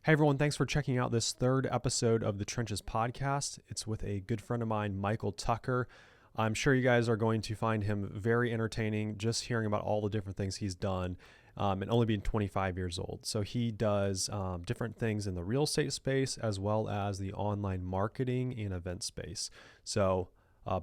Hey everyone, thanks for checking out this third episode of the Trenches podcast. It's with a good friend of mine, Michael Tucker. I'm sure you guys are going to find him very entertaining just hearing about all the different things he's done and only being 25 years old. So he does different things in the real estate space as well as the online marketing and event space. So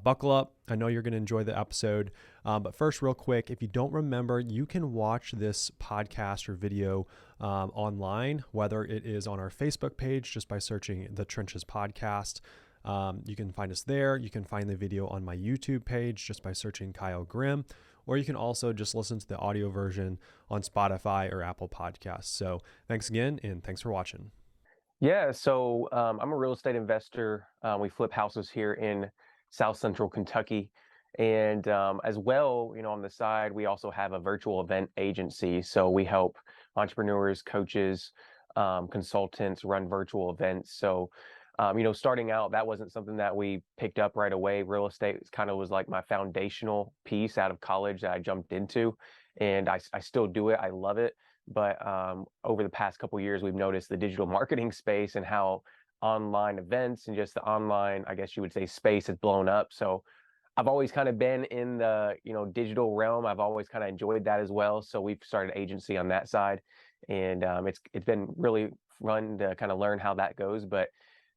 buckle up. I know you're going to enjoy the episode. But first, real quick, if you don't remember, you can watch this podcast or video online, whether it is on our Facebook page just by searching the Trenches Podcast. You can find us there. You can find the video on my YouTube page just by searching Kyle Grimm, or you can also just listen to the audio version on Spotify or Apple Podcasts. So thanks again, and thanks for watching. Yeah, so I'm a real estate investor. We flip houses here in South Central Kentucky. And as well, on the side, we also have a virtual event agency. So we help entrepreneurs, coaches, consultants run virtual events. So, starting out, that wasn't something that we picked up right away. Real estate kind of was like my foundational piece out of college that I jumped into. And I still do it. I love it. But over the past couple of years, we've noticed the digital marketing space and how online events and just the online, I guess you would say, space has blown up. So I've always kind of been in the digital realm. I've always kind of enjoyed that as well. So we've started an agency on that side, and it's been really fun to kind of learn how that goes. But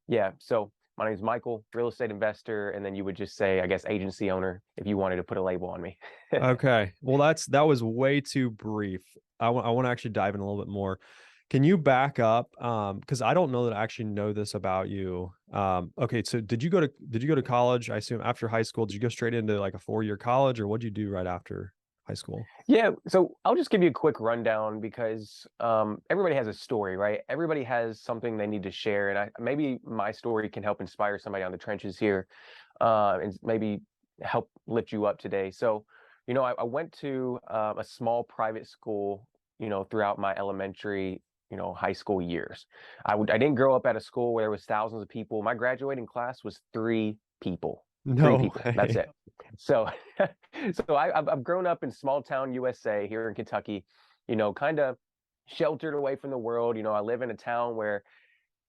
yeah, so my name is Michael, real estate investor, and then you would just say, I guess, agency owner if you wanted to put a label on me. Okay. Well, that was way too brief. I want to actually dive in a little bit more. Can you back up? Because I don't know that I actually know this about you. Okay, so did you go to college? I assume after high school, did you go straight into like a 4-year college, or what'd you do right after high school? Yeah, so I'll just give you a quick rundown because everybody has a story, right? Everybody has something they need to share, and maybe my story can help inspire somebody on the trenches here, and maybe help lift you up today. So, I went to a small private school, throughout my elementary, high school years. I didn't grow up at a school where there was thousands of people. My graduating class was three people. Three No people. That's way. it. So so I've grown up in small town USA here in Kentucky, kind of sheltered away from the world. I live in a town where,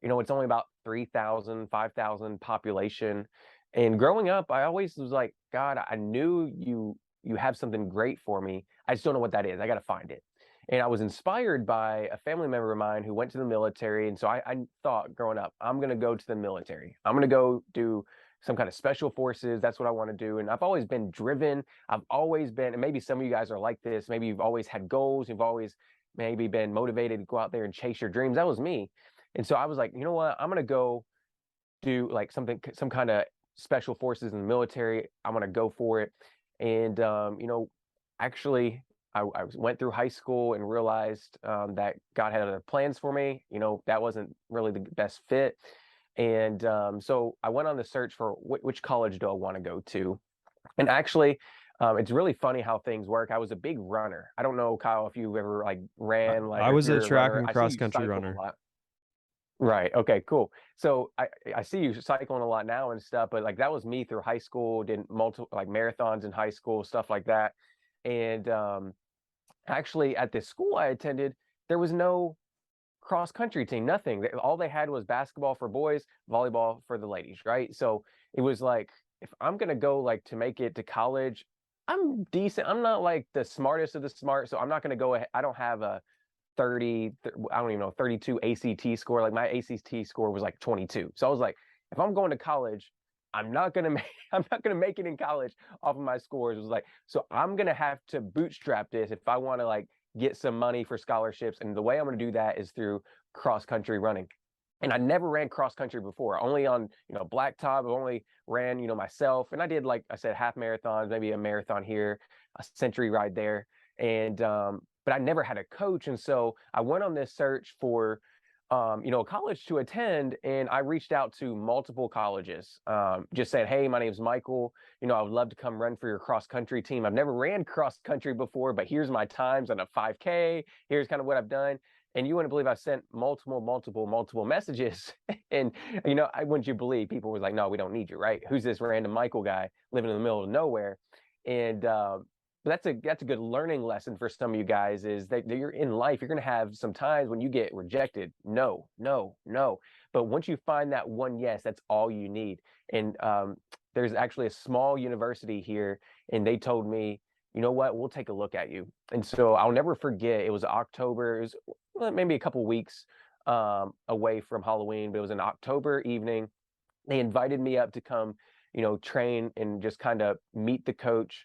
it's only about 3,000, 5,000 population. And growing up, I always was like, God, I knew you have something great for me. I just don't know what that is. I got to find it. And I was inspired by a family member of mine who went to the military. And so I thought growing up, I'm going to go to the military. I'm going to go do some kind of special forces. That's what I want to do. And I've always been driven. I've always been, and maybe some of you guys are like this. Maybe you've always had goals. You've always maybe been motivated to go out there and chase your dreams. That was me. And so I was like, you know what? I'm going to go do like some kind of special forces in the military. I'm going to go for it. And, actually, I went through high school and realized that God had other plans for me. That wasn't really the best fit. And so I went on the search for which college do I want to go to. And actually, it's really funny how things work. I was a big runner. I don't know, Kyle, if you ever like I, ran, like, I or if was a you're a track runner. and I see cross you country cycle a runner. lot. Right. Okay, cool. So I see you cycling a lot now and stuff, but like that was me through high school, did multiple like marathons in high school, stuff like that. And actually at this school I attended, there was no cross country team, nothing. All they had was basketball for boys, volleyball for the ladies, right? So it was like if I'm gonna go like to make it to college, I'm decent. I'm not like the smartest of the smart, so I'm not gonna go ahead. I don't have a 30, I don't even know, 32 ACT score. Like my ACT score was like 22. So I was like, if I'm going to college, I'm not gonna make I'm not gonna make it in college off of my scores. It was like, so I'm gonna have to bootstrap this if I want to like get some money for scholarships. And the way I'm gonna do that is through cross country running. And I never ran cross country before, only on, blacktop. I only ran, myself. And I did, like I said, half marathons, maybe a marathon here, a century ride there. And but I never had a coach. And so I went on this search for a college to attend, and I reached out to multiple colleges. Just said, hey, my name's Michael. I would love to come run for your cross country team. I've never ran cross country before, but here's my times on a 5K. Here's kind of what I've done. And you wouldn't believe I sent multiple messages. And I wouldn't you believe people were like, no, we don't need you, right? Who's this random Michael guy living in the middle of nowhere? And But that's a good learning lesson for some of you guys, is that you're in life, you're going to have some times when you get rejected. No, no, no. But once you find that one yes, that's all you need. And there's actually a small university here, and they told me, you know what, we'll take a look at you. And so I'll never forget, it was October, it was maybe a couple weeks away from Halloween, but it was an October evening. They invited me up to come, train and just kind of meet the coach.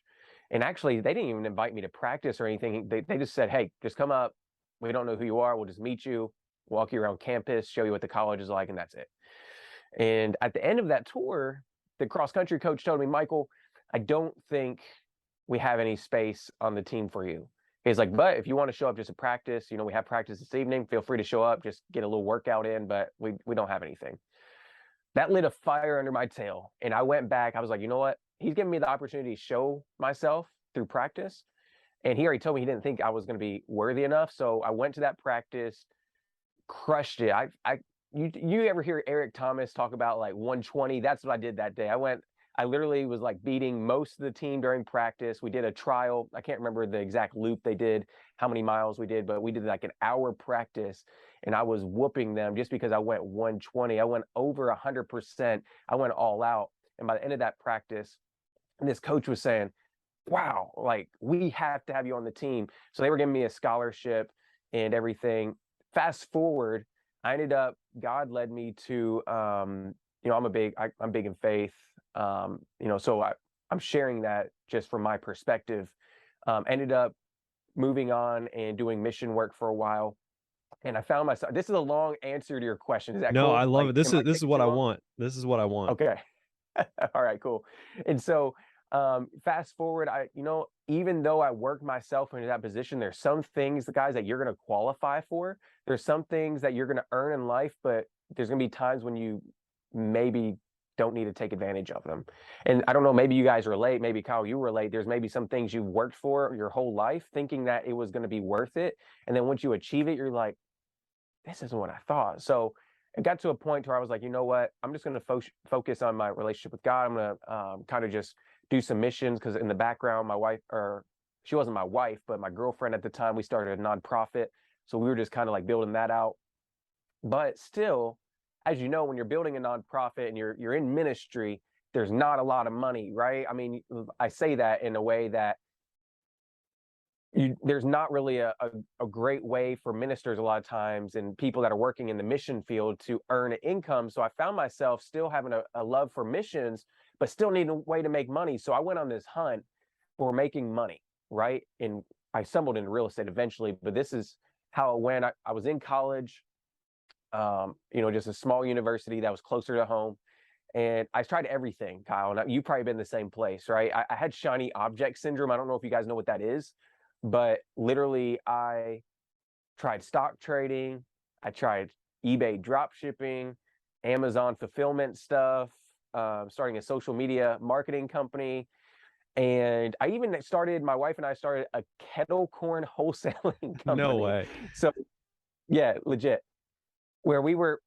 And actually, they didn't even invite me to practice or anything. They just said, hey, just come up. We don't know who you are. We'll just meet you, walk you around campus, show you what the college is like, and that's it. And at the end of that tour, the cross country coach told me, Michael, I don't think we have any space on the team for you. He's like, but if you want to show up just to practice, we have practice this evening. Feel free to show up, just get a little workout in, but we don't have anything. That lit a fire under my tail. And I went back. I was like, you know what? He's giving me the opportunity to show myself through practice. And he already told me he didn't think I was going to be worthy enough. So I went to that practice, crushed it. You ever hear Eric Thomas talk about like 120? That's what I did that day. I literally was like beating most of the team during practice. We did a trial. I can't remember the exact loop they did, how many miles we did, but we did like an hour practice, and I was whooping them just because I went 120. I went over 100%. I went all out. And by the end of that practice, this coach was saying, wow, like we have to have you on the team. So they were giving me a scholarship and everything. Fast forward, God led me to, I'm big in faith. So I'm sharing that just from my perspective. Ended up moving on and doing mission work for a while. And I found myself, this is a long answer to your question. Is that No, cool? I love Like, it. This am I is taking what too I long? want. This is what I want. Okay. All right, cool. And so fast forward, even though I worked myself into that position, there's some things, the guys, that you're going to qualify for. There's some things that you're going to earn in life, but there's going to be times when you maybe don't need to take advantage of them. And I don't know, maybe you guys relate, maybe Kyle, you relate. There's maybe some things you've worked for your whole life thinking that it was going to be worth it. And then once you achieve it, you're like, this isn't what I thought. So it got to a point where I was like, you know what? I'm just going to focus on my relationship with God. I'm going to kind of just do some missions, because in the background, my wife, or she wasn't my wife, but my girlfriend at the time, we started a nonprofit. So we were just kind of like building that out. But still, as you know, when you're building a nonprofit and you're in ministry, there's not a lot of money, right? I mean, I say that in a way that there's not really a great way for ministers a lot of times and people that are working in the mission field to earn an income. So I found myself still having a love for missions, but still needing a way to make money. So I went on this hunt for making money, right? And I stumbled into real estate eventually, but this is how it went. I was in college, just a small university that was closer to home. And I tried everything, Kyle. And you've probably been in the same place, right? I had shiny object syndrome. I don't know if you guys know what that is. But literally, I tried stock trading, I tried eBay drop shipping, Amazon fulfillment stuff, starting a social media marketing company. And I even my wife and I started a kettle corn wholesaling company. No way. So, yeah, legit, where we were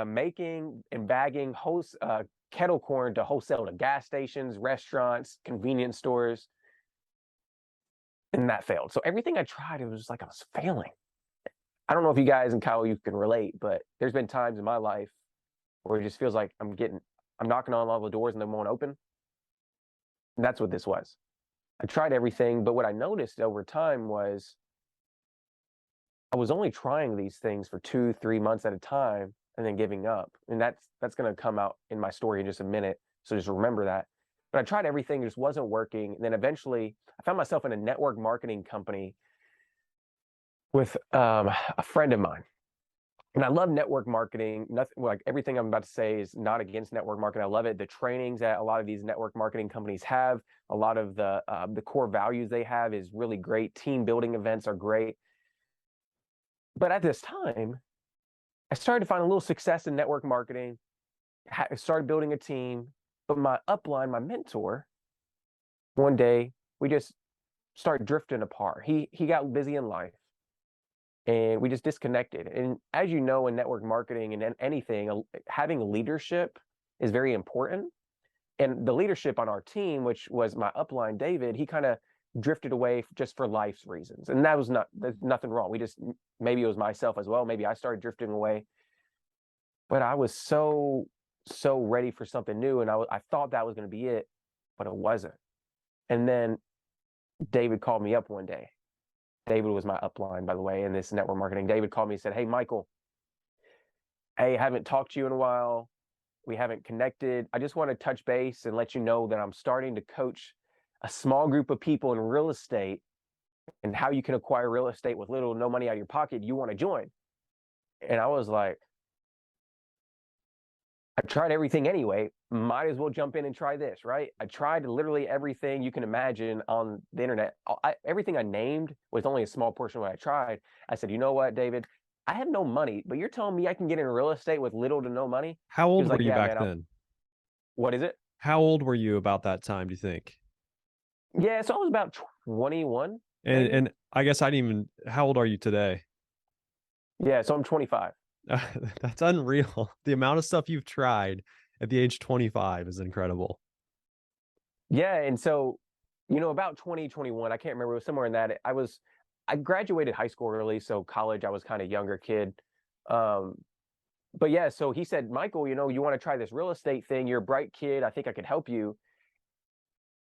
making and bagging kettle corn to wholesale to gas stations, restaurants, convenience stores. And that failed. So everything I tried, it was like I was failing. I don't know if you guys and Kyle, you can relate, but there's been times in my life where it just feels like I'm knocking on all the doors and they won't open. And that's what this was. I tried everything, but what I noticed over time was I was only trying these things for 2-3 months at a time and then giving up. And that's going to come out in my story in just a minute. So just remember that. But I tried everything, it just wasn't working. And then eventually I found myself in a network marketing company with a friend of mine. And I love network marketing. Nothing, like everything I'm about to say is not against network marketing. I love it. The trainings that a lot of these network marketing companies have, a lot of the core values they have is really great. Team building events are great. But at this time, I started to find a little success in network marketing. I started building a team. But my upline, my mentor, one day we just started drifting apart. He got busy in life, and we just disconnected. And as you know, in network marketing and anything, having leadership is very important. And the leadership on our team, which was my upline, David, he kind of drifted away just for life's reasons. And there's nothing wrong. Maybe it was myself as well. Maybe I started drifting away, but I was so ready for something new. And I thought that was going to be it, but it wasn't. And then David called me up one day. David was my upline, by the way, in this network marketing. David called me and said, "Hey, Michael, hey, I haven't talked to you in a while. We haven't connected. I just want to touch base and let you know that I'm starting to coach a small group of people in real estate and how you can acquire real estate with little to no money out of your pocket. You want to join?" And I was like, I tried everything anyway. Might as well jump in and try this, right? I tried literally everything you can imagine on the internet. Everything I named was only a small portion of what I tried. I said, "You know what, David? I have no money, but you're telling me I can get in real estate with little to no money?" How He old was were like, you "Yeah, back man. then? What is it?" How old were you about that time, do you think? Yeah, so I was about 21, And maybe. and I guess I didn't even how old are you today? Yeah, so I'm 25. That's unreal. The amount of stuff you've tried at the age 25 is incredible. Yeah, and so, about 2021, I can't remember, it was somewhere in that. I graduated high school early, so college, I was kind of younger kid. Um, but yeah, so he said, "Michael, you want to try this real estate thing? You're a bright kid. I think I could help you."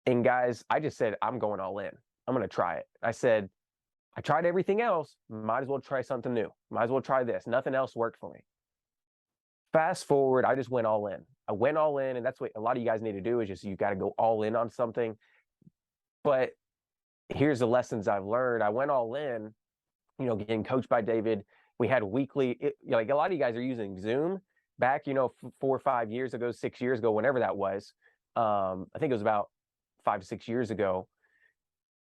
And guys, I just said, "I'm going all in. I'm going to try it." I said, "I tried everything else. Might as well try something new. Might as well try this. Nothing else worked for me." Fast forward, I just went all in. I went all in, and that's what a lot of you guys need to do is just you got to go all in on something. But here's the lessons I've learned. I went all in, getting coached by David. We had weekly, like a lot of you guys are using Zoom back, 4 or 5 years ago, 6 years ago, whenever that was. I think it was about 5 to 6 years ago.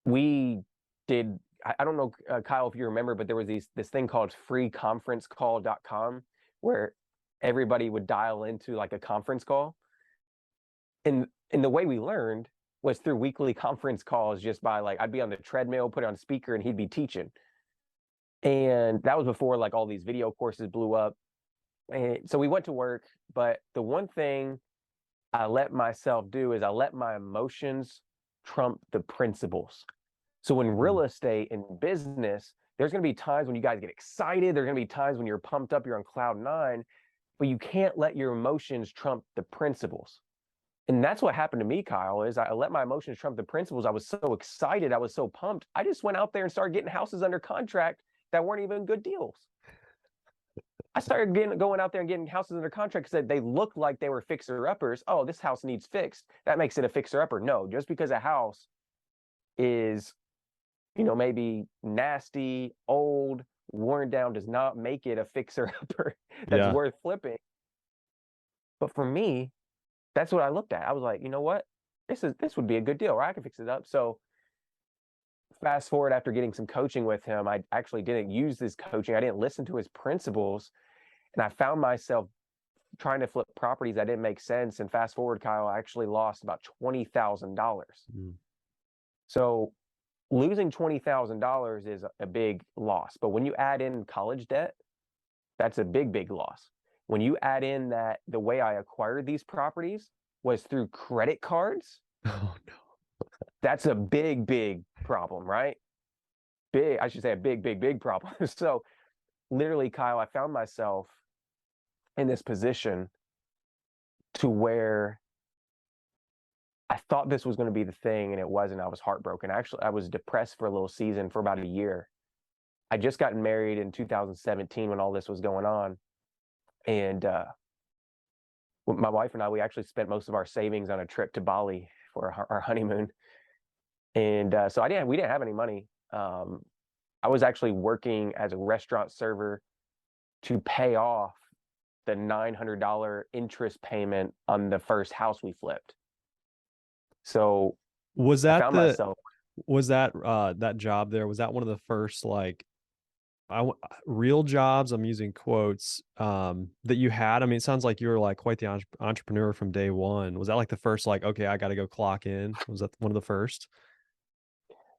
We did, I don't know, Kyle, if you remember, but there was this thing called freeconferencecall.com where everybody would dial into like a conference call. And the way we learned was through weekly conference calls, just by like I'd be on the treadmill, put it on speaker, and he'd be teaching. And that was before like all these video courses blew up. And so we went to work, but the one thing I let myself do is I let my emotions trump the principles. So in real Mm. estate and business, there's going to be times when you guys get excited. There's going to be times when you're pumped up, you're on cloud nine, but you can't let your emotions trump the principles. And that's what happened to me, Kyle, is I let my emotions trump the principles. I was so excited. I was so pumped. I just went out there and started getting houses under contract that weren't even good deals. I started going out there and getting houses under contract because they looked like they were fixer uppers. Oh, this house needs fixed. That makes it a fixer upper. No, just because a house is, maybe nasty, old, worn down, does not make it a fixer upper that's Yeah. worth flipping. But for me, that's what I looked at. I was like, you know what? This would be a good deal, right? I can fix it up. So fast forward, after getting some coaching with him, I actually didn't use this coaching. I didn't listen to his principles. And I found myself trying to flip properties that didn't make sense. And fast forward, Kyle, I actually lost about $20,000. Mm. So losing $20,000 is a big loss. But when you add in college debt, that's a big, big loss. When you add in that the way I acquired these properties was through credit cards, Oh no. that's a big, big problem, right? I should say a big, big, big problem. So literally, Kyle, I found myself in this position to where I thought this was going to be the thing and it wasn't. I was heartbroken. Actually, I was depressed for a little season for about a year. I just gotten married in 2017 when all this was going on. And my wife and I, we actually spent most of our savings on a trip to Bali for our honeymoon. And so we didn't have any money. I was actually working as a restaurant server to pay off the $900 interest payment on the first house we flipped. So Was I that found the myself, was that that job there? Was that one of the first like real jobs, I'm using quotes, that you had? I mean, it sounds like you were like quite the entrepreneur from day one. Was that like the first, like, okay, I got to go clock in? Was that one of the first?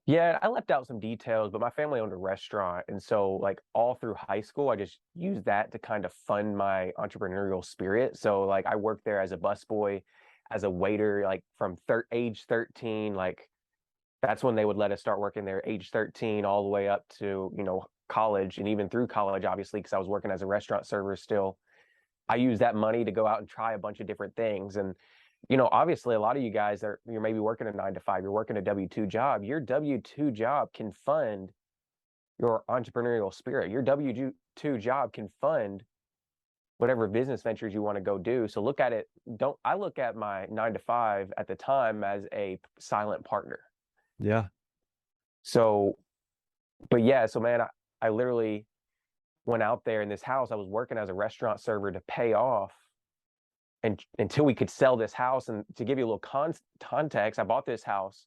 yeah, I left out some details, but my family owned a restaurant. And so, like, all through high school, I just used that to kind of fund my entrepreneurial spirit. So, like, I worked there as a busboy as a waiter, like from age 13, like that's when they would let us start working there, age 13, all the way up to, college, and even through college, obviously, because I was working as a restaurant server still. I used that money to go out and try a bunch of different things. And, obviously a lot of you guys you're maybe working a 9 to 5, you're working a W-2 job. Your W-2 job can fund your entrepreneurial spirit. Your W-2 job can fund whatever business ventures you want to go do. So look at it. I look at my 9 to 5 at the time as a silent partner. Yeah. So, but yeah, so man, I literally went out there in this house. I was working as a restaurant server to pay off, and until we could sell this house. And to give you a little context, I bought this house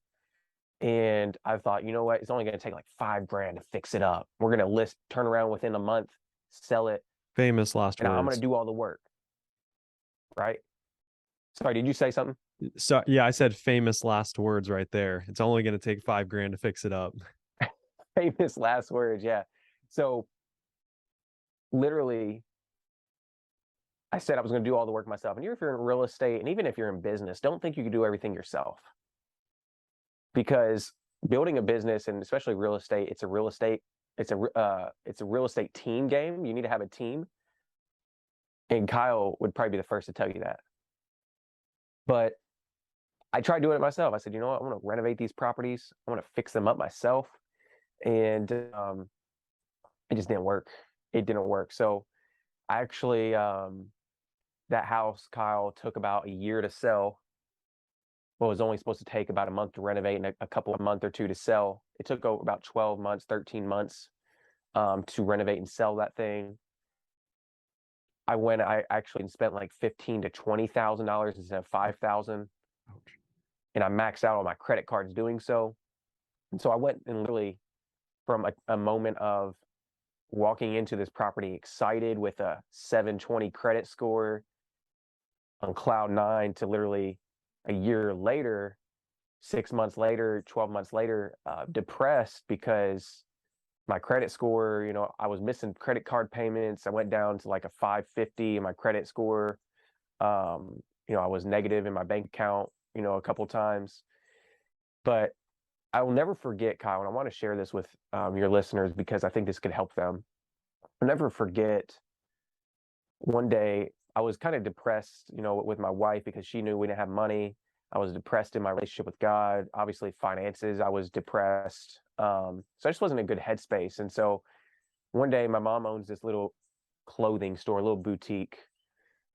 and I thought, you know what, it's only going to take like $5,000 to fix it up. We're going to turn around within a month, sell it. Famous last and words. I'm going to do all the work. Right. Sorry, did you say something? So yeah, I said famous last words right there. It's only going to take $5,000 to fix it up. Famous last words. Yeah. So literally, I said I was going to do all the work myself. And if you're in real estate, and even if you're in business, don't think you can do everything yourself. Because building a business, and especially real estate, it's a real estate team game. You need to have a team. And Kyle would probably be the first to tell you that. But I tried doing it myself. I said, you know what, I want to renovate these properties. I want to fix them up myself. And it just didn't work. It didn't work. So I actually, that house, Kyle, took about a year to sell. Well, it was only supposed to take about a month to renovate and a month or two to sell. It took about 12 months, 13 months to renovate and sell that thing. I actually spent like $15,000 to $20,000 instead of $5,000. And I maxed out on my credit cards doing so. And so I went and literally, from a moment of walking into this property excited with a 720 credit score on cloud nine, to literally a year later, 6 months later, 12 months later, depressed because my credit score, I was missing credit card payments. I went down to like a 550 in my credit score. I was negative in my bank account, a couple times. But I will never forget, Kyle, and I want to share this with your listeners because I think this could help them. I'll never forget, one day I was kind of depressed, with my wife, because she knew we didn't have money. I was depressed in my relationship with God, obviously finances. I was depressed. So I just wasn't in a good headspace. And so one day my mom owns this little clothing store, a little boutique.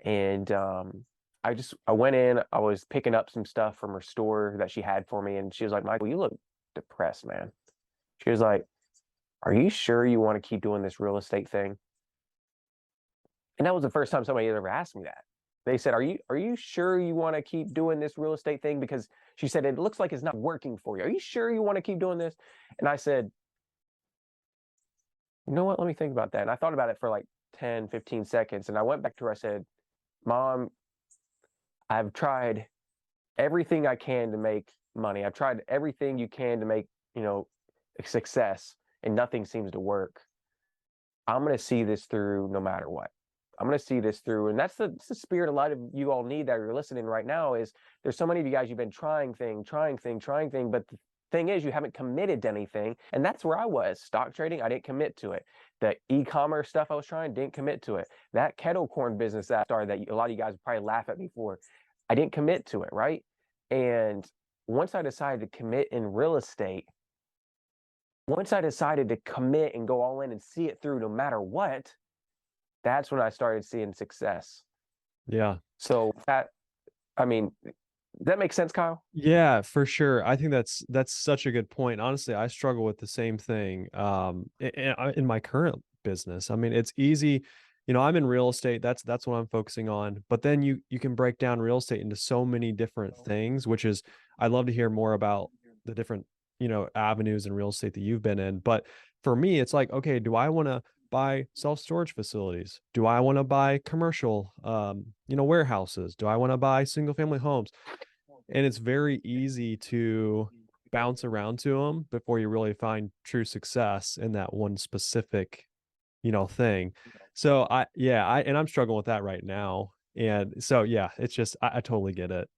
And I went in, I was picking up some stuff from her store that she had for me. And she was like, Michael, you look depressed, man. She was like, are you sure you want to keep doing this real estate thing? And that was the first time somebody had ever asked me that. They said, are you sure you want to keep doing this real estate thing? Because she said, it looks like it's not working for you. Are you sure you want to keep doing this? And I said, you know what? Let me think about that. And I thought about it for like 10, 15 seconds. And I went back to her. I said, Mom, I've tried everything I can to make money. I've tried everything you can to make, a success, and nothing seems to work. I'm going to see this through no matter what. I'm going to see this through. And that's the spirit a lot of you all need that are listening right now. Is there's so many of you guys, you've been trying thing. But the thing is, you haven't committed to anything. And that's where I was. Stock trading, I didn't commit to it. The e-commerce stuff I was trying, didn't commit to it. That kettle corn business that I started, that a lot of you guys would probably laugh at me for, I didn't commit to it, right? And once I decided to commit in real estate, once I decided to commit and go all in and see it through no matter what, that's when I started seeing success. Yeah. So does that make sense, Kyle? Yeah, for sure. I think that's such a good point. Honestly, I struggle with the same thing in my current business. I mean, it's easy, I'm in real estate. That's what I'm focusing on. But then you can break down real estate into so many different things, which is, I'd love to hear more about the different, avenues in real estate that you've been in. But for me, it's like, okay, do I want to buy self-storage facilities? Do I want to buy commercial, warehouses? Do I want to buy single family homes? And it's very easy to bounce around to them before you really find true success in that one specific, thing. So I'm struggling with that right now. And so, yeah, it's just, I totally get it.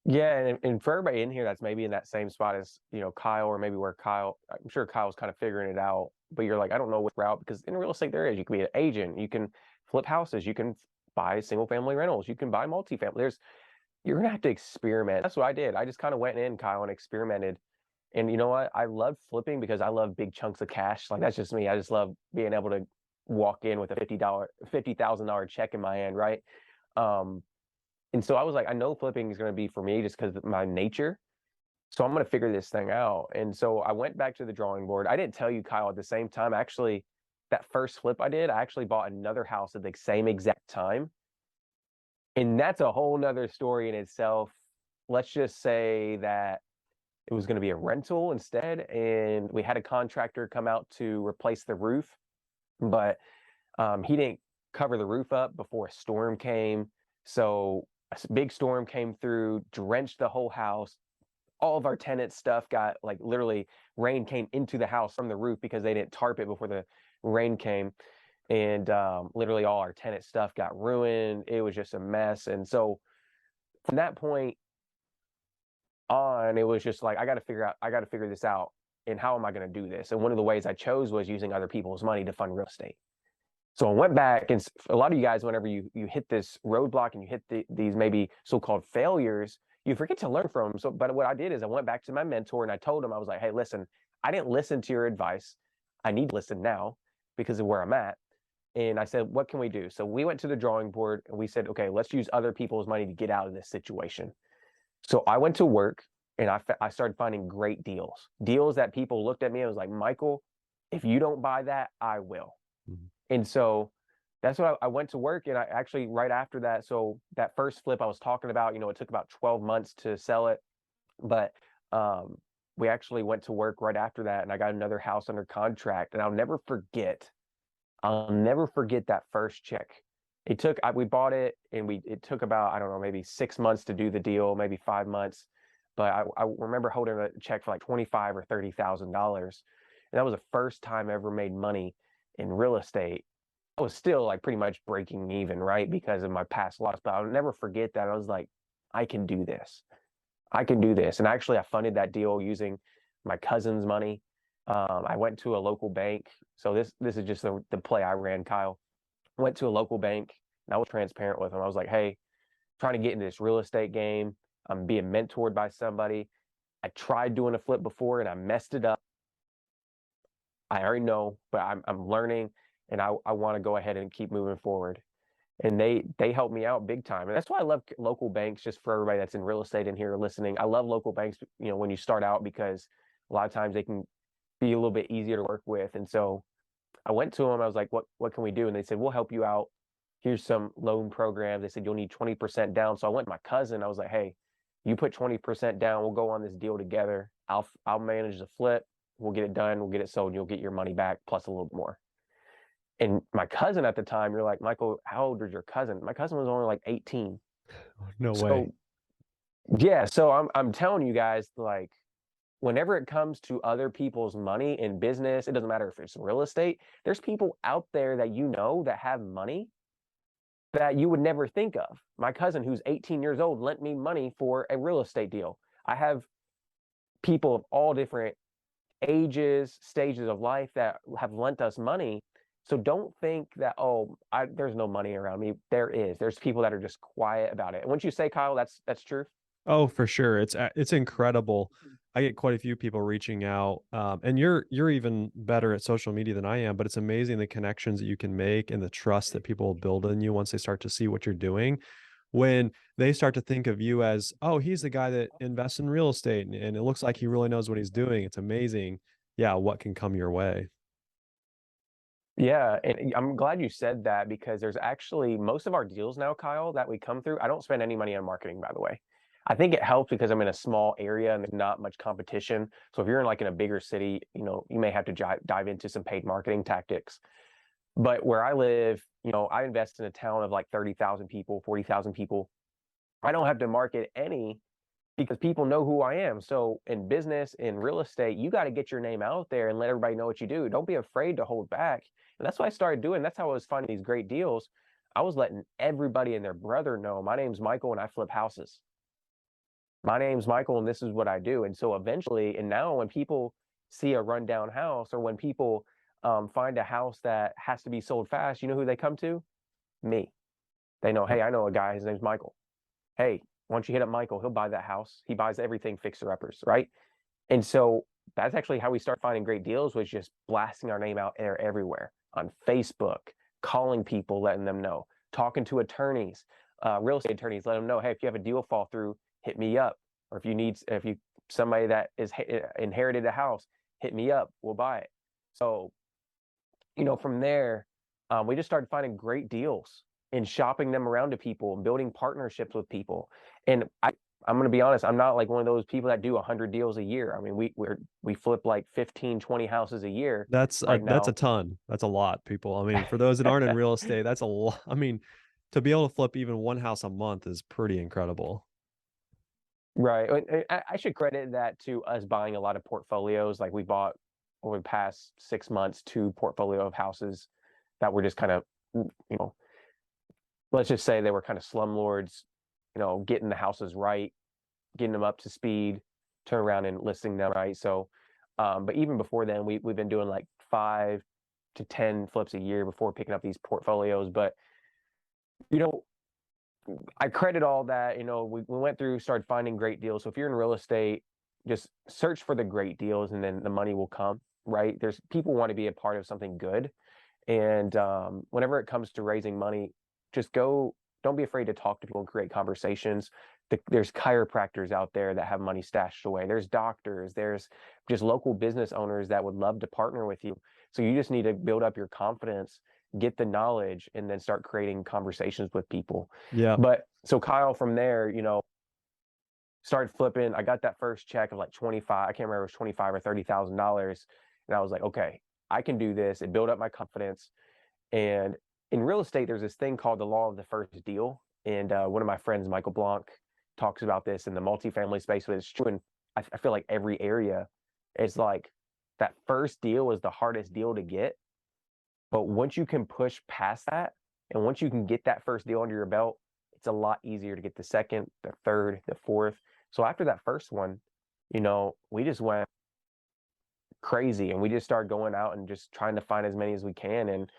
Yeah, and for everybody in here that's maybe in that same spot as, Kyle, or maybe where Kyle, I'm sure Kyle's kind of figuring it out, but you're like, I don't know what route, because in real estate there is. You can be an agent, you can flip houses, you can buy single family rentals, you can buy multifamily. You're gonna have to experiment. That's what I did. I just kind of went in, Kyle, and experimented. And you know what? I love flipping because I love big chunks of cash. Like, that's just me. I just love being able to walk in with a $50,000 check in my hand, right? Um, and so I was like, I know flipping is going to be for me just because of my nature. So I'm going to figure this thing out. And so I went back to the drawing board. I didn't tell you, Kyle, at the same time. Actually, that first flip I did, I actually bought another house at the same exact time. And that's a whole nother story in itself. Let's just say that it was going to be a rental instead. And we had a contractor come out to replace the roof, but he didn't cover the roof up before a storm came. So a big storm came through, drenched the whole house. All of our tenants' stuff got, like, literally rain came into the house from the roof because they didn't tarp it before the rain came. And literally all our tenant stuff got ruined. It was just a mess. And so from that point on, it was just like, I got to figure this out. And how am I going to do this? And one of the ways I chose was using other people's money to fund real estate. So I went back, and a lot of you guys, whenever you hit this roadblock and you hit these maybe so-called failures, you forget to learn from them. So, but what I did is I went back to my mentor and I told him, I was like, hey, listen, I didn't listen to your advice. I need to listen now because of where I'm at. And I said, what can we do? So we went to the drawing board and we said, okay, let's use other people's money to get out of this situation. So I went to work and I started finding great deals that people looked at me and was like, Michael, if you don't buy that, I will. Mm-hmm. And so that's what I went to work. And I actually, right after that, so that first flip I was talking about, it took about 12 months to sell it. But we actually went to work right after that, and I got another house under contract. And I'll never forget that first check. We bought it, and it took about, I don't know, maybe 6 months to do the deal, maybe 5 months. But I remember holding a check for like $25,000 or $30,000. And that was the first time I ever made money in real estate. I was still like pretty much breaking even, right? Because of my past loss. But I'll never forget that. I was like, I can do this. I can do this. And actually, I funded that deal using my cousin's money. I went to a local bank. So this is just the play I ran, Kyle. Went to a local bank, and I was transparent with them. I was like, hey, trying to get into this real estate game. I'm being mentored by somebody. I tried doing a flip before and I messed it up. I already know, but I'm learning, and I want to go ahead and keep moving forward. And they helped me out big time. And that's why I love local banks. Just for everybody that's in real estate in here listening, I love local banks, when you start out, because a lot of times they can be a little bit easier to work with. And so I went to them. I was like, what can we do? And they said, we'll help you out. Here's some loan programs. They said, you'll need 20% down. So I went to my cousin. I was like, hey, you put 20% down. We'll go on this deal together. I'll manage the flip. We'll get it done. We'll get it sold. And you'll get your money back plus a little bit more. And my cousin at the time, you're like, Michael, how old is your cousin? My cousin was only like 18. No way. Yeah. So I'm telling you guys, like, whenever it comes to other people's money in business, it doesn't matter if it's real estate, there's people out there that that have money that you would never think of. My cousin, who's 18 years old, lent me money for a real estate deal. I have people of all different ages, stages of life that have lent us money. So don't think that, there's no money around me. There is. There's people that are just quiet about it. And wouldn't you say, Kyle, that's true? Oh, for sure. It's incredible. I get quite a few people reaching out, and you're even better at social media than I am. But it's amazing the connections that you can make and the trust that people build in you once they start to see what you're doing. When they start to think of you as, oh, he's the guy that invests in real estate, and it looks like he really knows what he's doing. It's amazing. Yeah, what can come your way. Yeah, and I'm glad you said that, because there's actually most of our deals now, Kyle, that we come through. I don't spend any money on marketing, by the way. I think it helps because I'm in a small area and there's not much competition. So if you're in a bigger city, you may have to dive into some paid marketing tactics. But where I live, I invest in a town of like 30,000 people, 40,000 people. I don't have to market any because people know who I am. So in business, in real estate, you got to get your name out there and let everybody know what you do. Don't be afraid to hold back. And that's what I started doing. That's how I was finding these great deals. I was letting everybody and their brother know, my name's Michael and I flip houses. my name's Michael and this is what I do. And so eventually, and now when people see a rundown house, or when people find a house that has to be sold fast, you know who they come to? Me. They know, Yep. hey, I know a guy, his name's Michael. Hey, why don't you hit up Michael? He'll buy that house. He buys everything fixer uppers, right? And so that's actually how we start finding great deals, was just blasting our name out there everywhere on Facebook, calling people, letting them know, talking to attorneys, real estate attorneys, let them know, hey, if you have a deal fall through, hit me up. Or if you somebody that is inherited a house, hit me up, we'll buy it. So, from there, we just started finding great deals and shopping them around to people and building partnerships with people. And I'm going to be honest, I'm not like one of those people that do 100 deals a year. I mean, we flip like 15, 20 houses a year right That's a now. ton. That's a lot, people. I mean, for those that aren't in real estate, that's a lot. I mean, to be able to flip even one house a month is pretty incredible. Right. And I should credit that to us buying a lot of portfolios. Like we bought over the past 6 months, 2 portfolio of houses that were just kind of, you know, let's just say they were kind of slumlords, getting the houses right, getting them up to speed, turn around and listing them right. So, but even before then, we've been doing like 5 to 10 flips a year before picking up these portfolios. But you know, I credit all that. We went through, started finding great deals. So if you're in real estate, just search for the great deals, and then the money will come. Right? There's people want to be a part of something good, and whenever it comes to raising money, just go. Don't be afraid to talk to people and create conversations. There's chiropractors out there that have money stashed away. There's doctors. There's just local business owners that would love to partner with you. So you just need to build up your confidence, get the knowledge, and then start creating conversations with people. Yeah. But so Kyle, from there, started flipping. I got that first check of like 25. I can't remember if it was 25 or $30,000, and I was like, okay, I can do this. It built up my confidence. And in real estate, there's this thing called the law of the first deal. And one of my friends, Michael Blanc, talks about this in the multifamily space, but it's true. And I feel like every area is like that first deal is the hardest deal to get. But once you can push past that, and once you can get that first deal under your belt, it's a lot easier to get the second, the third, the fourth. So after that first one, we just went crazy, and we just started going out and just trying to find as many as we can. And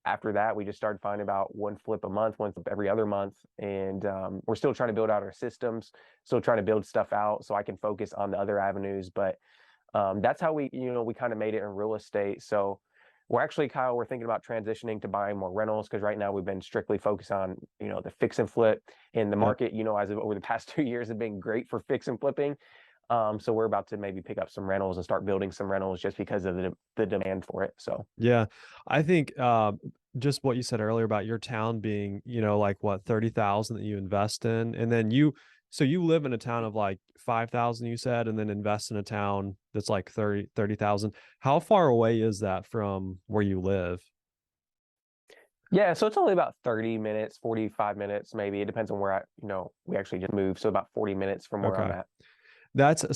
after that, we just started finding about one flip a month, one flip every other month. And we're still trying to build out our systems, still trying to build stuff out so I can focus on the other avenues. But that's how we kind of made it in real estate. So we're actually, Kyle, we're thinking about transitioning to buying more rentals, because right now we've been strictly focused on, the fix and flip. And the Yep. market, as of over the past 2 years, have been great for fix and flipping. So we're about to maybe pick up some rentals and start building some rentals just because of the demand for it. So Yeah. I think just what you said earlier about your town being, like what, 30,000 that you invest in. And then so you live in a town of like 5,000, you said, and then invest in a town that's like 30,000. How far away is that from where you live? yeah, so it's only about 30 minutes, 45 minutes, maybe. It depends on where we actually just moved. So about 40 minutes from where I'm Okay. at.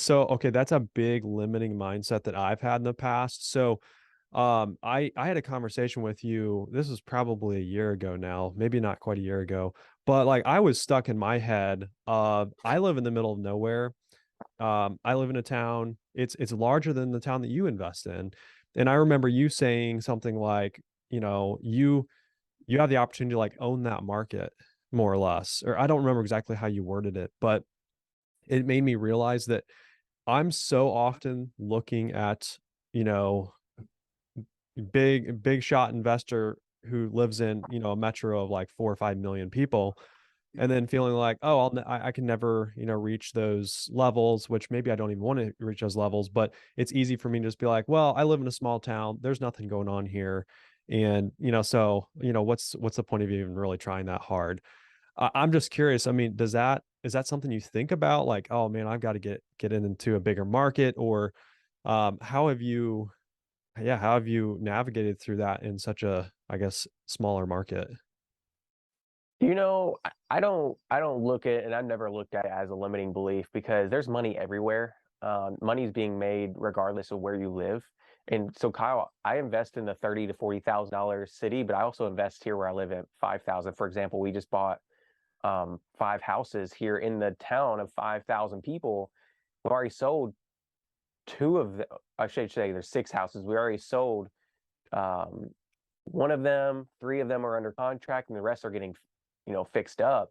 Okay, that's a big limiting mindset that I've had in the past. So I had a conversation with you. This was probably a year ago now, maybe not quite a year ago, but like I was stuck in my head. I live in the middle of nowhere. I live in a town. It's larger than the town that you invest in. And I remember you saying something like, you have the opportunity to like own that market more or less. Or I don't remember exactly how you worded it, but it made me realize that I'm so often looking at, you know, big shot investor who lives in, a metro of like 4 or 5 million people, and then feeling like, oh, I can never, reach those levels, which maybe I don't even want to reach those levels, but it's easy for me to just be like, well, I live in a small town, there's nothing going on here. And, so, what's the point of even really trying that hard? I'm just curious. I mean, is that something you think about? Like, oh man, I've got to get into a bigger market, or how have you, yeah, how have you navigated through that in such a, I guess, smaller market? I don't look at it, and I've never looked at it as a limiting belief, because there's money everywhere. Money's being made regardless of where you live. And so, Kyle, I invest in the 30 to $40,000 city, but I also invest here where I live at 5,000. For example, we just bought 5 houses here in the town of 5,000 people. We've already sold 2 of the, I should say there's 6 houses. We already sold um, 1 of them, 3 of them are under contract, and the rest are getting, fixed up.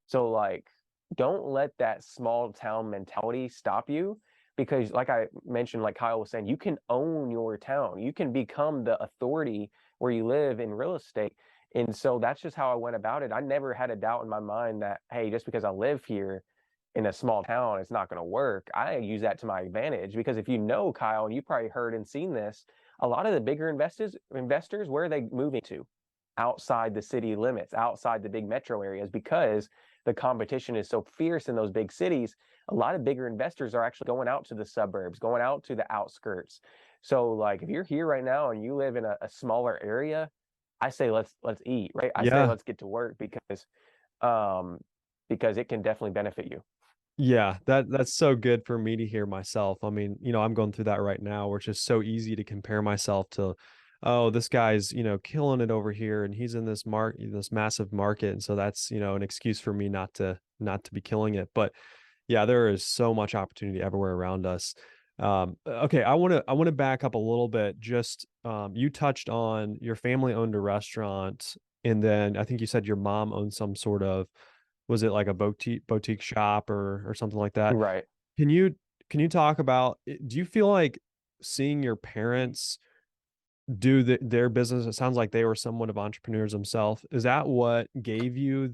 So like, don't let that small town mentality stop you, because like I mentioned, like Kyle was saying, you can own your town. You can become the authority where you live in real estate. And so that's just how I went about it. I never had a doubt in my mind that, hey, just because I live here in a small town, it's not going to work. I use that to my advantage, because if you know, Kyle, and you probably heard and seen this, a lot of the bigger investors, where are they moving to? Outside the city limits, outside the big metro areas, because the competition is so fierce in those big cities. A lot of bigger investors are actually going out to the suburbs, going out to the outskirts. So like, if you're here right now and you live in a smaller area, I say let's eat, right? I say Yeah. let's get to work, um because it can definitely benefit you. Yeah, that's so good for me to hear myself. I mean, I'm going through that right now, where it's just so easy to compare myself to, oh, this guy's, killing it over here and he's in this massive market. And so that's, an excuse for me not to be killing it. But yeah, there is so much opportunity everywhere around us. Okay, I want to back up a little bit. Just you touched on your family owned a restaurant, and then I think you said your mom owned some sort of, was it like a boutique shop or something like that? Right. Can you talk about, do you feel like seeing your parents do their business, it sounds like they were somewhat of entrepreneurs themselves. Is that what gave you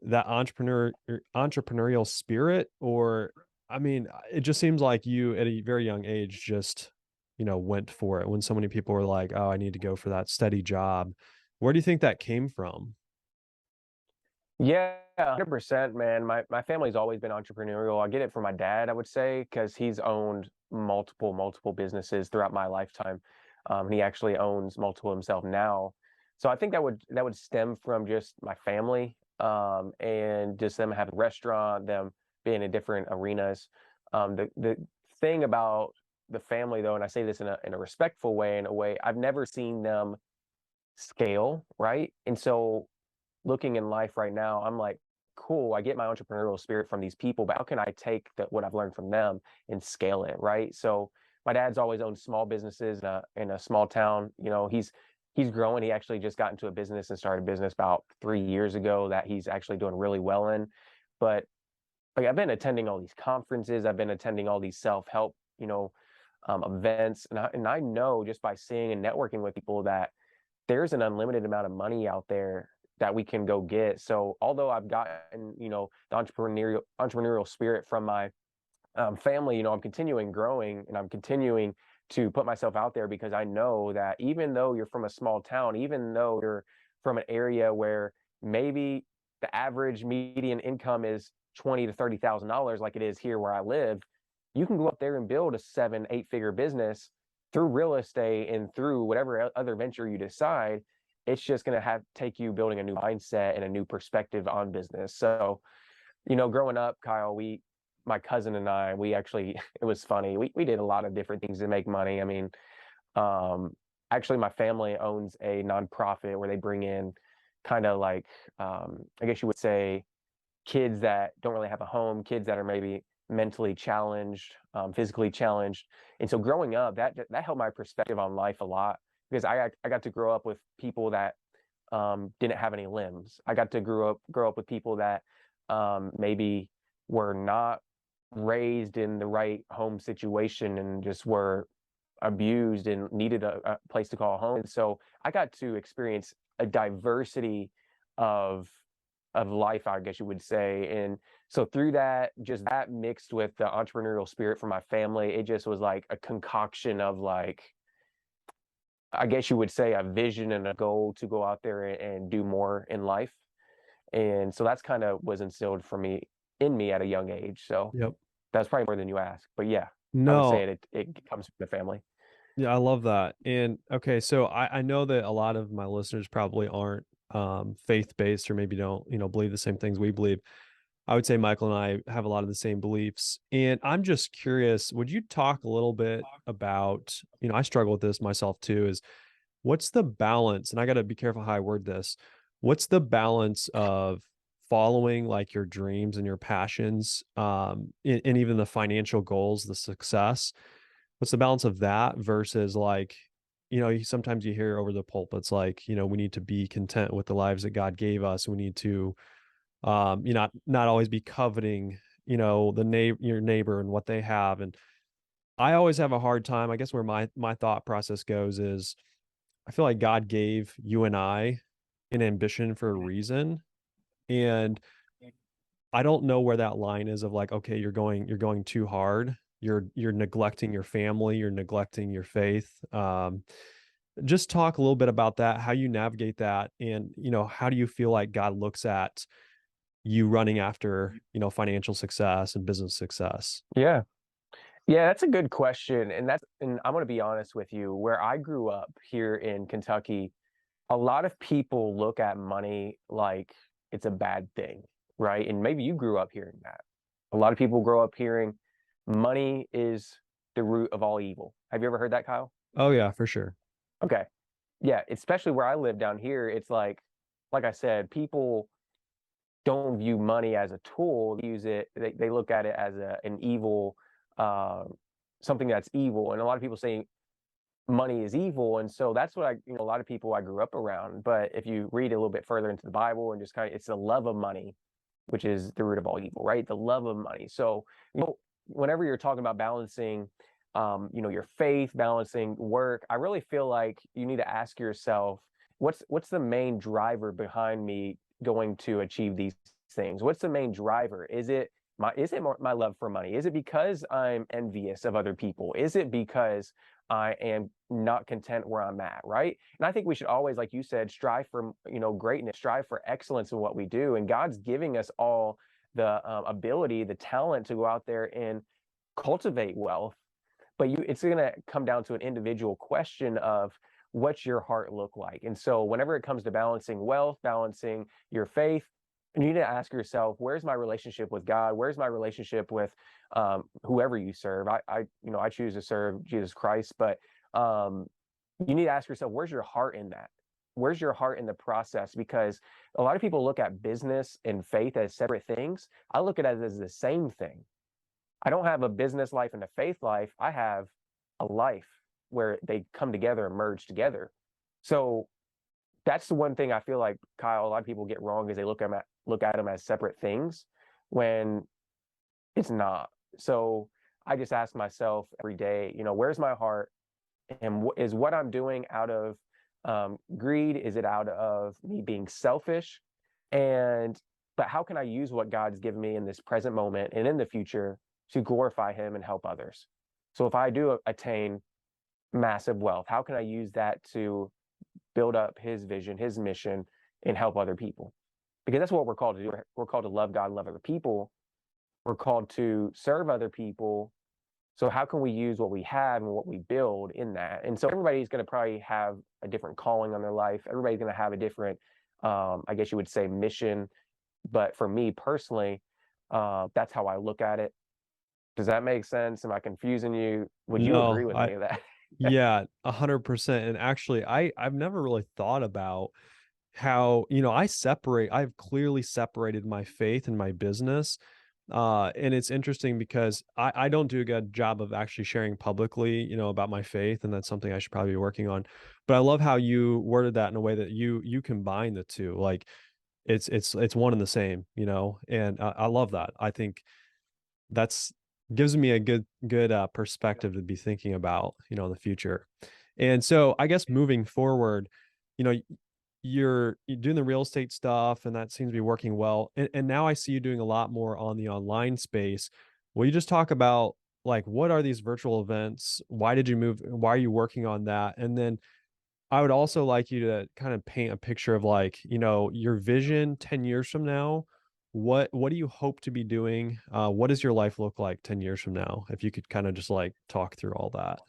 that entrepreneurial spirit? Or I mean, it just seems like you at a very young age just, went for it, when so many people were like, oh, I need to go for that steady job. Where do you think that came from? Yeah, 100%, man. My family's always been entrepreneurial. I get it from my dad, I would say, because he's owned multiple businesses throughout my lifetime. He actually owns multiple himself now. So I think that would stem from just my family, and just them having a restaurant, them being in different arenas. The thing about the family, though, and I say this in a respectful way, in a way, I've never seen them scale, right? And so looking in life right now, I'm like, cool, I get my entrepreneurial spirit from these people, but how can I take what I've learned from them and scale it, right? So my dad's always owned small businesses in a small town. He's growing. He actually just got into a business and started a business about 3 years ago that he's actually doing really well in. But like, I've been attending all these conferences, I've been attending all these self-help, events, and I know just by seeing and networking with people that there's an unlimited amount of money out there that we can go get. So although I've gotten, the entrepreneurial spirit from my family, I'm continuing growing and I'm continuing to put myself out there, because I know that even though you're from a small town, even though you're from an area where maybe the average median income is 20 to $30,000, like it is here where I live, you can go up there and build a 7, 8 figure business through real estate and through whatever other venture you decide. It's just going to have take you building a new mindset and a new perspective on business. So, growing up, Kyle, my cousin and I, we actually, it was funny. We did a lot of different things to make money. I mean, um, actually, my family owns a nonprofit where they bring in kind of like, I guess you would say, kids that don't really have a home, kids that are maybe mentally challenged, physically challenged. And so growing up, that helped my perspective on life a lot, because I got to grow up with people that didn't have any limbs. I got to grow up with people that maybe were not raised in the right home situation and just were abused and needed a place to call home. And so I got to experience a diversity of life, I guess you would say. And so through that, just that mixed with the entrepreneurial spirit from my family, it just was like a concoction of like, I guess you would say, a vision and a goal to go out there and do more in life. And so that's kind of was instilled in me at a young age. So Yep. that's probably more than you ask. But yeah, I would say No, it comes from the family. yeah, I love that. And okay, so I know that a lot of my listeners probably aren't faith-based, or maybe don't, believe the same things we believe. I would say Michael and I have a lot of the same beliefs. And I'm just curious, would you talk a little bit about, I struggle with this myself too, is what's the balance? And I got to be careful how I word this. What's the balance of following like your dreams and your passions, and even the financial goals, the success? What's the balance of that versus like, sometimes you hear over the pulpits like, we need to be content with the lives that God gave us. We need to, not always be coveting, your neighbor and what they have. And I always have a hard time. I guess where my thought process goes is I feel like God gave you and I an ambition for a reason. And I don't know where that line is of like, okay, you're going too hard. You're neglecting your family, you're neglecting your faith. Just talk a little bit about that, how you navigate that, and how do you feel like God looks at you running after, financial success and business success? Yeah. Yeah, that's a good question. And I'm gonna be honest with you, where I grew up here in Kentucky, a lot of people look at money like it's a bad thing, right? And maybe you grew up hearing that. A lot of people grow up hearing money is the root of all evil. Have you ever heard that, Kyle? Oh yeah, for sure. Okay. Yeah, especially where I live down here, it's like I said, people don't view money as a tool. They look at it as an evil, uh, something that's evil. And a lot of people say money is evil. And so that's what a lot of people I grew up around. But if you read a little bit further into the Bible and just it's the love of money, which is the root of all evil, right? The love of money. So, whenever you're talking about balancing, your faith, balancing work, I really feel like you need to ask yourself, what's the main driver behind me going to achieve these things? What's the main driver? Is it my love for money? Is it because I'm envious of other people? Is it because I am not content where I'm at, right? And I think we should always, like you said, strive for greatness, strive for excellence in what we do. And God's giving us all the ability, the talent to go out there and cultivate wealth. But it's going to come down to an individual question of what's your heart look like. And so, whenever it comes to balancing wealth, balancing your faith, you need to ask yourself, where's my relationship with God? Where's my relationship with whoever you serve? I choose to serve Jesus Christ, but you need to ask yourself, where's your heart in that? Where's your heart in the process? Because a lot of people look at business and faith as separate things. I look at it as the same thing. I don't have a business life and a faith life. I have a life where they come together and merge together. So that's the one thing I feel like, Kyle, a lot of people get wrong is they look at them as separate things when it's not. So I just ask myself every day, where's my heart, and is what I'm doing out of greed? Is it out of me being selfish? But how can I use what God's given me in this present moment and in the future to glorify Him and help others? So if I do attain massive wealth, how can I use that to build up His vision, His mission, and help other people? Because that's what we're called to do. We're called to love God and love other people. We're called to serve other people. So how can we use what we have and what we build in that? And so everybody's going to probably have a different calling on their life. Everybody's going to have a different, I guess you would say, mission. But for me personally, that's how I look at it. Does that make sense? Am I confusing you? Would you agree No, with me of that? yeah, 100%. And actually, I've never really thought about how, I've clearly separated my faith and my business. And it's interesting because I don't do a good job of actually sharing publicly, about my faith, and that's something I should probably be working on. But I love how you worded that in a way that you combine the two. Like it's one and the same, and I love that. I think that's gives me a good perspective to be thinking about, in the future. And so I guess moving forward, you know, you're doing the real estate stuff and that seems to be working well. And now I see you doing a lot more on the online space. Will you just talk about like what are these virtual events? Why did you move? Why are you working on that? And then I would also like you to kind of paint a picture of like, your vision 10 years from now. What do you hope to be doing? What does your life look like 10 years from now? If you could kind of just like talk through all that.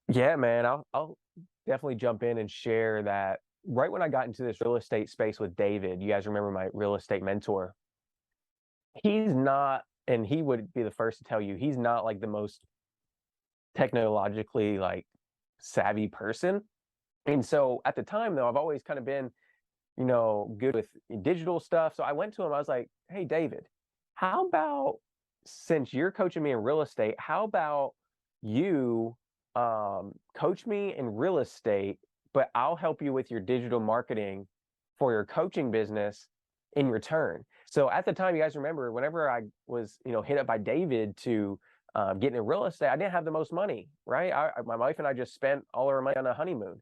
Yeah, man, I'll definitely jump in and share that right when I got into this real estate space with David, you guys remember my real estate mentor. He's not, and he would be the first to tell you, he's not like the most technologically like savvy person. And so at the time though, I've always kind of been good with digital stuff. So I went to him. I was like, "Hey, David, how about since you're coaching me in real estate, how about you coach me in real estate, but I'll help you with your digital marketing for your coaching business in return." So at the time, you guys remember, whenever I was, hit up by David to get into real estate, I didn't have the most money, right? My wife and I just spent all our money on a honeymoon.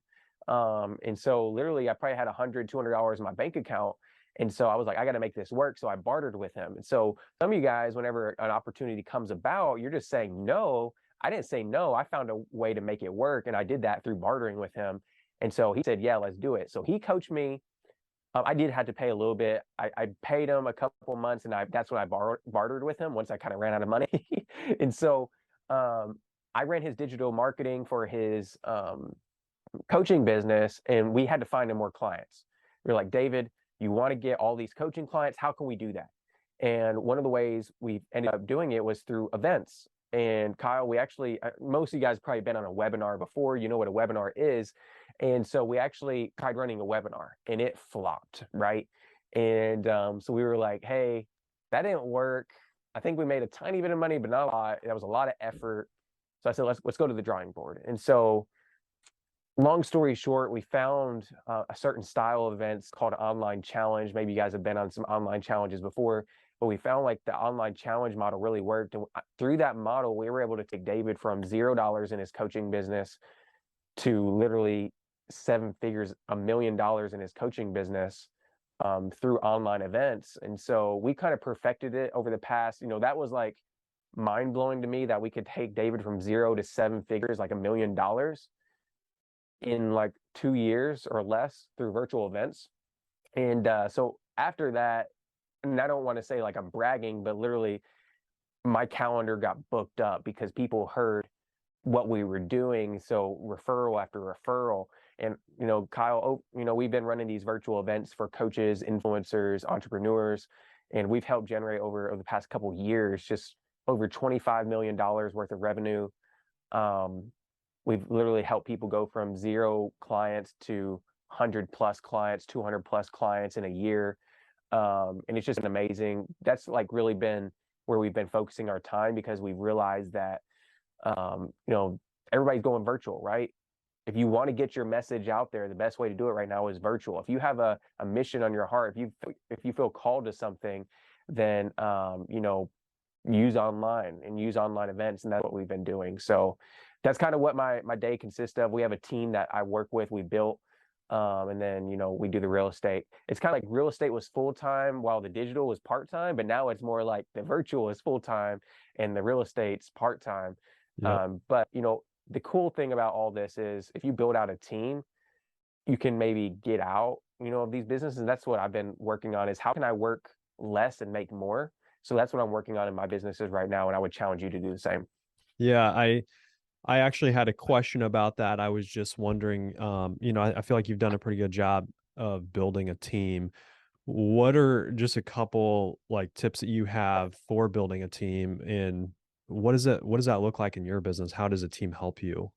And so literally I probably had $100, $200 in my bank account. And so I was like, I got to make this work. So I bartered with him. And so some of you guys, whenever an opportunity comes about, you're just saying no. I didn't say no. I found a way to make it work. And I did that through bartering with him. And so he said, yeah, let's do it. So he coached me. I did have to pay a little bit. I paid him a couple months, and that's when I bartered with him once I kind of ran out of money. And so I ran his digital marketing for his coaching business, and we had to find him more clients. We're like, David, you want to get all these coaching clients? How can we do that? And one of the ways we ended up doing it was through events. And Kyle, we actually, most of you guys probably been on a webinar before, you know what a webinar is. And so we actually tried running a webinar and it flopped, right? And so we were like, hey, that didn't work. I think we made a tiny bit of money, but not a lot. That was a lot of effort. So I said, let's go to the drawing board. And so long story short, we found a certain style of events called online challenge. Maybe you guys have been on some online challenges before, but we found like the online challenge model really worked. And through that model, we were able to take David from $0 in his coaching business to literally 7 figures, $1 million in his coaching business through online events. And so we kind of perfected it over the past, that was like mind blowing to me that we could take David from 0 to 7 figures, like $1 million in like 2 years or less through virtual events. And so after that, and I don't want to say like I'm bragging, but literally my calendar got booked up because people heard what we were doing. So referral after referral. And, Kyle, we've been running these virtual events for coaches, influencers, entrepreneurs, and we've helped generate over the past couple of years, just over $25 million worth of revenue. We've literally helped people go from 0 clients to 100 plus clients, 200 plus clients in a year. And it's just amazing. That's like really been where we've been focusing our time, because we've realized that, everybody's going virtual, right? If you want to get your message out there, the best way to do it right now is virtual. If you have a mission on your heart, if you feel called to something, then, use online and use online events. And that's what we've been doing. So that's kind of what my day consists of. We have a team that I work with, we built, and then, we do the real estate. It's kind of like real estate was full-time while the digital was part-time, but now it's more like the virtual is full-time and the real estate's part-time. Yep. But, the cool thing about all this is if you build out a team, you can maybe get out, of these businesses. And that's what I've been working on, is how can I work less and make more? So that's what I'm working on in my businesses right now. And I would challenge you to do the same. Yeah, I actually had a question about that. I was just wondering, I feel like you've done a pretty good job of building a team. What are just a couple like tips that you have for building a team, and what does that look like in your business? How does a team help you?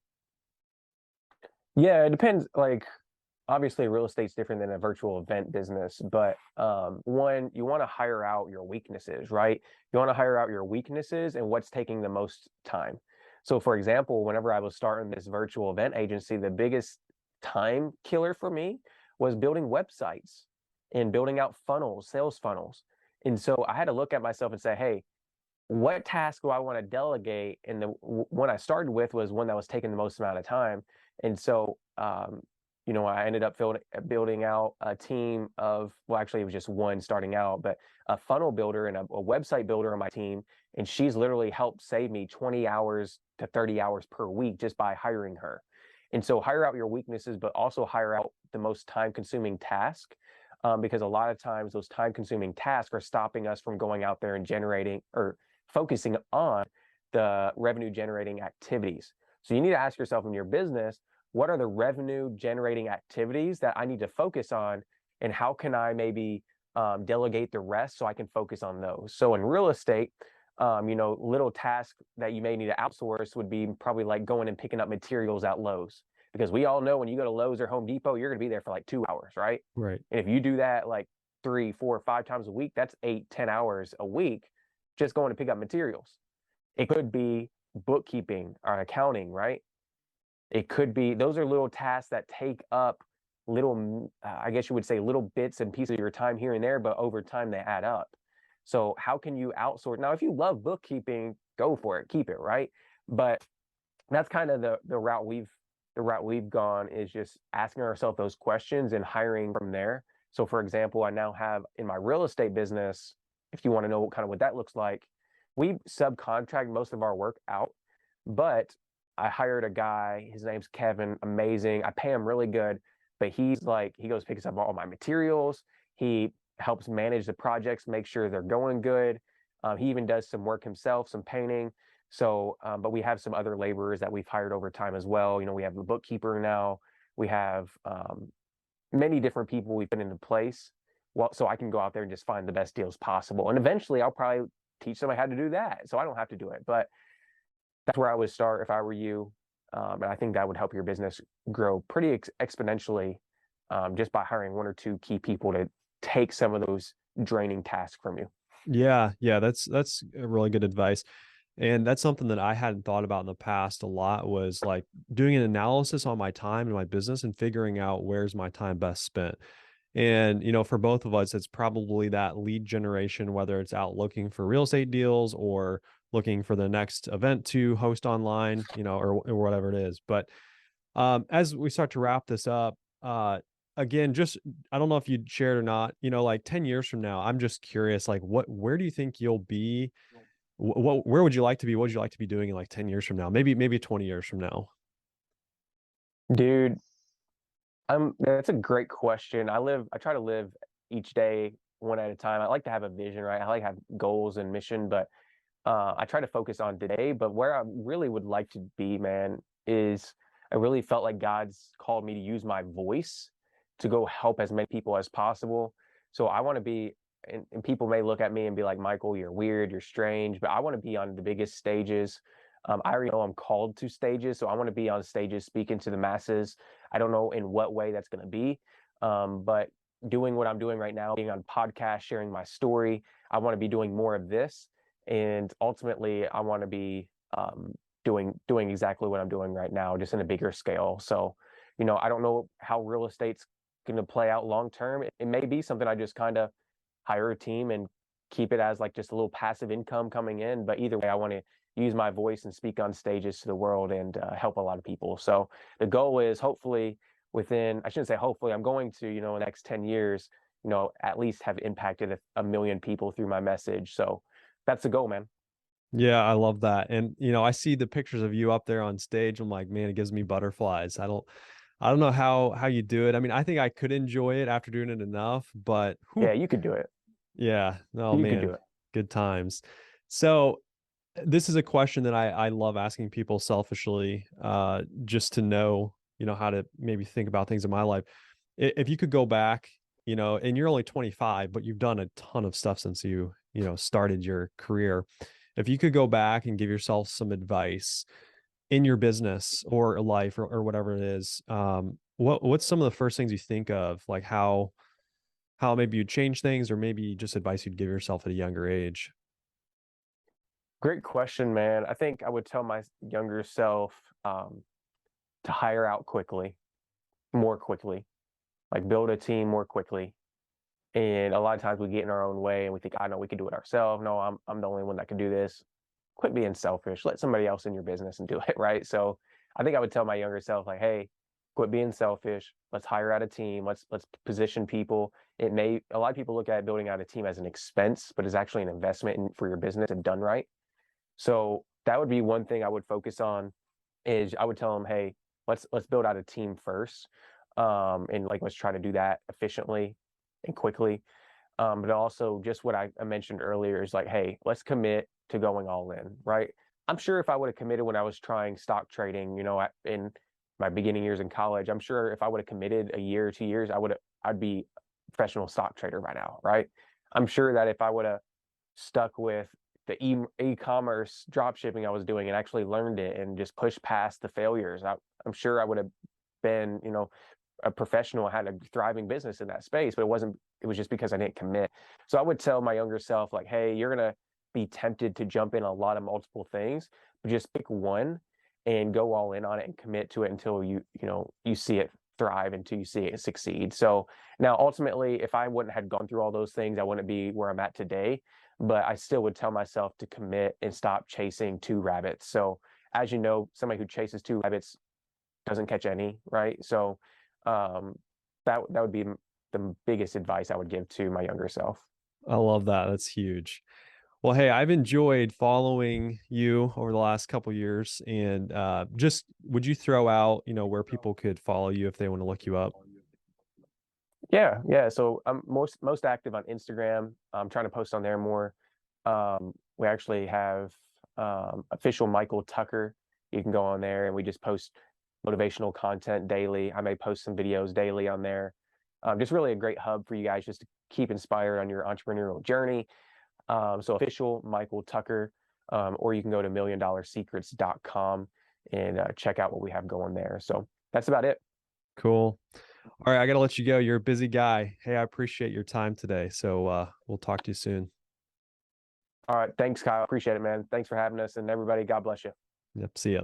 Yeah, it depends. Like, obviously, real estate's different than a virtual event business, but one, you want to hire out your weaknesses, right? You want to hire out your weaknesses and what's taking the most time. So, for example, whenever I was starting this virtual event agency, the biggest time killer for me was building websites and building out funnels, sales funnels. And so I had to look at myself and say, hey, what task do I want to delegate? And the one I started with was one that was taking the most amount of time. And so, I ended up building out a team of, well, actually, it was just one starting out, but a funnel builder and a website builder on my team. And she's literally helped save me 20 hours to 30 hours per week just by hiring her. And so hire out your weaknesses, but also hire out the most time consuming task. Because a lot of times those time consuming tasks are stopping us from going out there and generating or focusing on the revenue generating activities. So you need to ask yourself in your business, what are the revenue generating activities that I need to focus on, and how can I maybe delegate the rest so I can focus on those? So in real estate, little tasks that you may need to outsource would be probably like going and picking up materials at Lowe's. because we all know when you go to Lowe's or Home Depot, you're going to be there for like 2 hours, right? Right. And if you do that like 3, 4, 5 times a week, that's 8, 10 hours a week just going to pick up materials. It could be bookkeeping or accounting, right? It could be, those are little tasks that take up little, I guess you would say little bits and pieces of your time here and there, but over time they add up. So how can you outsource? Now, if you love bookkeeping, go for it, keep it, right? But that's kind of the route we've gone, is just asking ourselves those questions and hiring from there. So for example, I now have in my real estate business, if you want to know what that looks like, we subcontract most of our work out, but I hired a guy, his name's Kevin, amazing. I pay him really good, but he's like, he goes picks up all my materials. He helps manage the projects, make sure they're going good. He even does some work himself, some painting. So, but we have some other laborers that we've hired over time as well. You know, we have the bookkeeper now. We have many different people we've put into place. Well, so I can go out there and just find the best deals possible. And eventually I'll probably teach somebody how to do that, so I don't have to do it. But that's where I would start if I were you. And I think that would help your business grow pretty exponentially, just by hiring 1 or 2 key people to take some of those draining tasks from you. Yeah, yeah, that's a really good advice. And that's something that I hadn't thought about in the past a lot, was like doing an analysis on my time and my business and figuring out where's my time best spent. And, for both of us, it's probably that lead generation, whether it's out looking for real estate deals or looking for the next event to host online, or whatever it is. But as we start to wrap this up, again, just I don't know if you'd share it or not, like 10 years from now, I'm just curious, like where do you think you'll be? Where would you like to be? What would you like to be doing in like 10 years from now? Maybe 20 years from now. Dude, that's a great question. I try to live each day one at a time. I like to have a vision, right? I like to have goals and mission, but I try to focus on today. But where I really would like to be, man, is I really felt like God's called me to use my voice to go help as many people as possible. So I want to be, and people may look at me and be like, Michael, you're weird, you're strange, but I want to be on the biggest stages. I already know I'm called to stages, so I want to be on stages speaking to the masses. I don't know in what way that's going to be, but doing what I'm doing right now, being on podcasts, sharing my story, I want to be doing more of this, and ultimately, I want to be doing exactly what I'm doing right now, just in a bigger scale. So, I don't know how real estate's going to play out long term. It may be something I just kind of hire a team and keep it as like just a little passive income coming in. But either way, I want to use my voice and speak on stages to the world and help a lot of people. So the goal is hopefully I shouldn't say hopefully, I'm going to, in the next 10 years, at least have impacted a million people through my message. So that's the goal, man. Yeah, I love that. And I see the pictures of you up there on stage. I'm like, man, it gives me butterflies. I don't know how you do it. I mean, I think I could enjoy it after doing it enough, but Yeah, whew, you could do it. yeah, oh You could do man, it. good times. So this is a question that I love asking people selfishly, just to know, how to maybe think about things in my life. If you could go back, and you're only 25, but you've done a ton of stuff since you started your career. If you could go back and give yourself some advice in your business or life or whatever it is, what's some of the first things you think of, like how maybe you'd change things, or maybe just advice you'd give yourself at a younger age? Great question, man. I think I would tell my younger self to hire out quickly, more quickly, like build a team more quickly. And a lot of times we get in our own way and we think, I know we can do it ourselves. No, I'm the only one that can do this. Quit being selfish. Let somebody else in your business and do it, right? So I think I would tell my younger self, like, hey, quit being selfish. Let's hire out a team. Let's position people. A lot of people look at building out a team as an expense, but it's actually an investment for your business if done right. So that would be one thing I would focus on, is I would tell them, hey, let's build out a team first. And like let's try to do that efficiently and quickly. But also just what I mentioned earlier is like, hey, let's commit to going all in, right? I'm sure if I would have committed when I was trying stock trading, in my beginning years in college, I'm sure if I would have committed a year or 2 years, I'd be a professional stock trader by now, right? I'm sure that if I would have stuck with the e-commerce drop shipping I was doing and actually learned it and just pushed past the failures, I'm sure I would have been, a professional, had a thriving business in that space, but it was just because I didn't commit. So I would tell my younger self, like, hey, you're going to be tempted to jump in a lot of multiple things, but just pick one and go all in on it and commit to it until you see it thrive, until you see it succeed. So now ultimately, if I wouldn't have gone through all those things, I wouldn't be where I'm at today, but I still would tell myself to commit and stop chasing two rabbits. So as you know, somebody who chases two rabbits doesn't catch any, right? So um, that would be the biggest advice I would give to my younger self. I love that. That's huge. Well, hey, I've enjoyed following you over the last couple years, and just would you throw out, where people could follow you if they want to look you up? Yeah, yeah. So I'm most active on Instagram. I'm trying to post on there more. We actually have official Michael Tucker. You can go on there, and we just post motivational content daily. I may post some videos daily on there. Just really a great hub for you guys just to keep inspired on your entrepreneurial journey. So official Michael Tucker, or you can go to milliondollar secrets.com and check out what we have going there. So that's about it. Cool. All right, I got to let you go. You're a busy guy. Hey, I appreciate your time today. So we'll talk to you soon. All right. Thanks, Kyle. Appreciate it, man. Thanks for having us. And everybody, God bless you. Yep. See ya.